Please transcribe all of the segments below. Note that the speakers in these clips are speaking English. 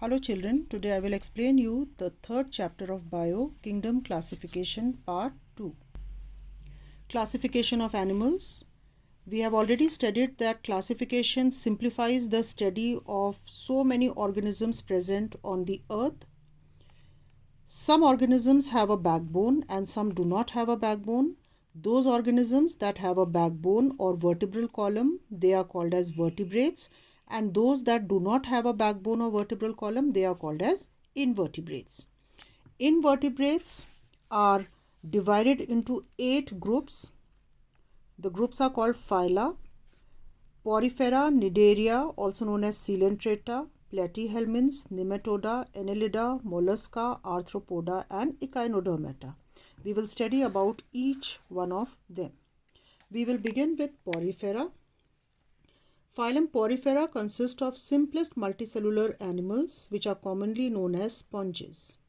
Hello children, today I will explain you the third chapter of Bio Kingdom Classification Part 2. Classification of animals. We have already studied that classification simplifies the study of so many organisms present on the earth. Some organisms have a backbone and some do not have a backbone. Those organisms that have a backbone or vertebral column, they are called as vertebrates, and those that do not have a backbone or vertebral column, they are called as invertebrates. Invertebrates are divided into 8 groups. The groups are called phyla: Porifera, Cnidaria, also known as Coelenterata, Platyhelminths, Nematoda, Annelida, Mollusca, Arthropoda and Echinodermata. We will study about each one of them. We will begin with Porifera. Phylum Porifera consists of simplest multicellular animals which are commonly known as sponges.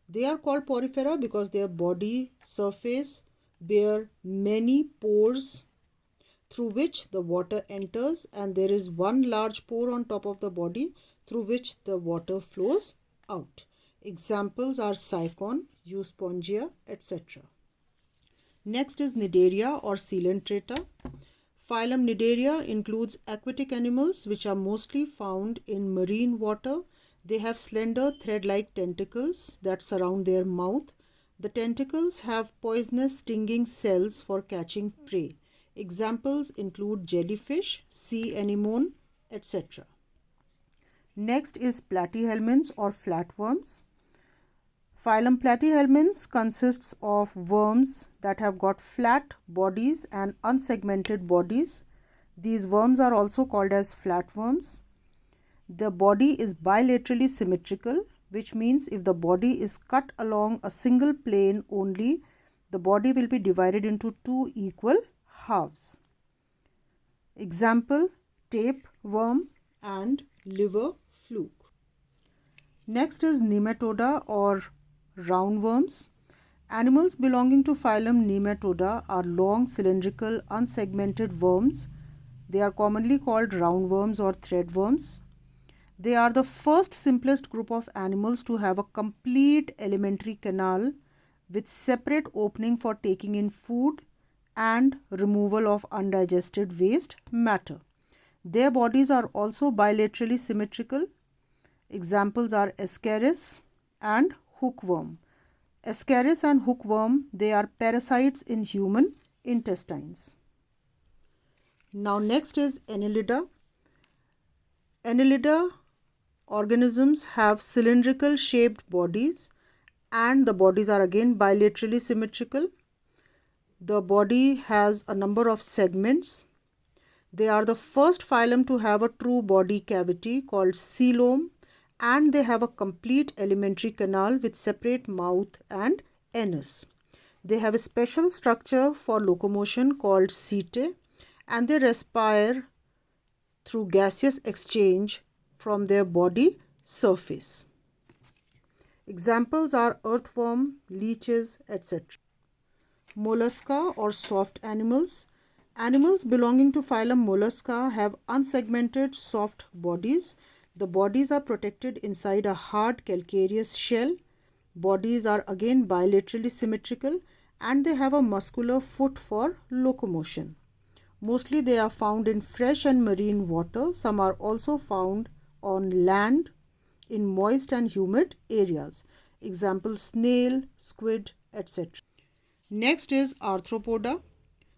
They are called Porifera because their body surface bear many pores through which the water enters, and there is one large pore on top of the body through which the water flows out. Examples are Cycon, Euspongia, etc. Next is Cnidaria or Coelenterata. Phylum Cnidaria includes aquatic animals which are mostly found in marine water. They have slender thread-like tentacles that surround their mouth. The tentacles have poisonous stinging cells for catching prey. Examples include jellyfish, sea anemone, etc. Next is Platyhelminths or flatworms. Phylum Platyhelminths consists of worms that have got flat bodies and unsegmented bodies. These worms are also called as flatworms. The body is bilaterally symmetrical, which means if the body is cut along a single plane only, the body will be divided into two equal halves. Example: tapeworm and liver fluke. Next is Nematoda or roundworms. Animals belonging to phylum Nematoda are long, cylindrical, unsegmented worms. They are commonly called roundworms or threadworms. They are the first simplest group of animals to have a complete alimentary canal with separate opening for taking in food and removal of undigested waste matter. Their bodies are also bilaterally symmetrical. Examples are Ascaris and hookworm. Ascaris and hookworm, they are parasites in human intestines. Now next is Annelida. Annelida organisms have cylindrical shaped bodies, and the bodies are again bilaterally symmetrical. The body has a number of segments. They are the first phylum to have a true body cavity called coelom, and they have a complete alimentary canal with separate mouth and anus. They have a special structure for locomotion called setae, and they respire through gaseous exchange from their body surface. Examples are earthworm, leeches, etc. Mollusca or soft animals. Animals belonging to phylum Mollusca have unsegmented soft bodies. The bodies are protected inside a hard calcareous shell. Bodies are again bilaterally symmetrical, and they have a muscular foot for locomotion. Mostly they are found in fresh and marine water. Some are also found on land in moist and humid areas. Example: snail, squid, etc. Next is Arthropoda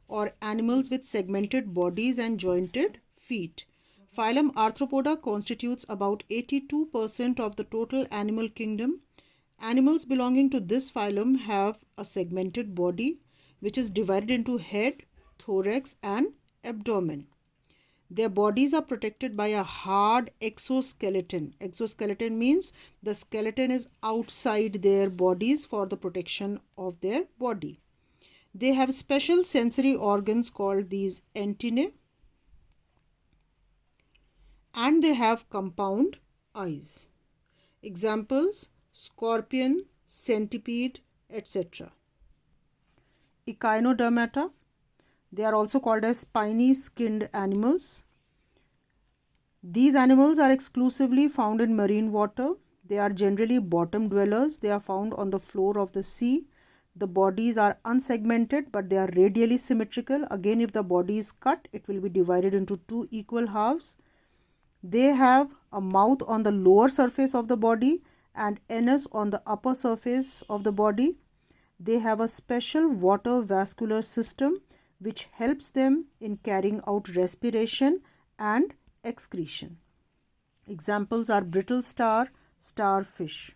or animals with segmented bodies and jointed feet. Phylum Arthropoda constitutes about 82% of the total animal kingdom. Animals belonging to this phylum have a segmented body which is divided into head, thorax and abdomen. Their bodies are protected by a hard exoskeleton. Exoskeleton means the skeleton is outside their bodies for the protection of their body. They have special sensory organs called these antennae, and they have compound eyes. Examples: scorpion, centipede, etc. Echinodermata. They are also called as spiny skinned animals. These animals are exclusively found in marine water. They are generally bottom dwellers. They are found on the floor of the sea. The bodies are unsegmented, but they are radially symmetrical. Again, if the body is cut, it will be divided into two equal halves. They have a mouth on the lower surface of the body and anus on the upper surface of the body. They have a special water vascular system which helps them in carrying out respiration and excretion. Examples are brittle star, starfish.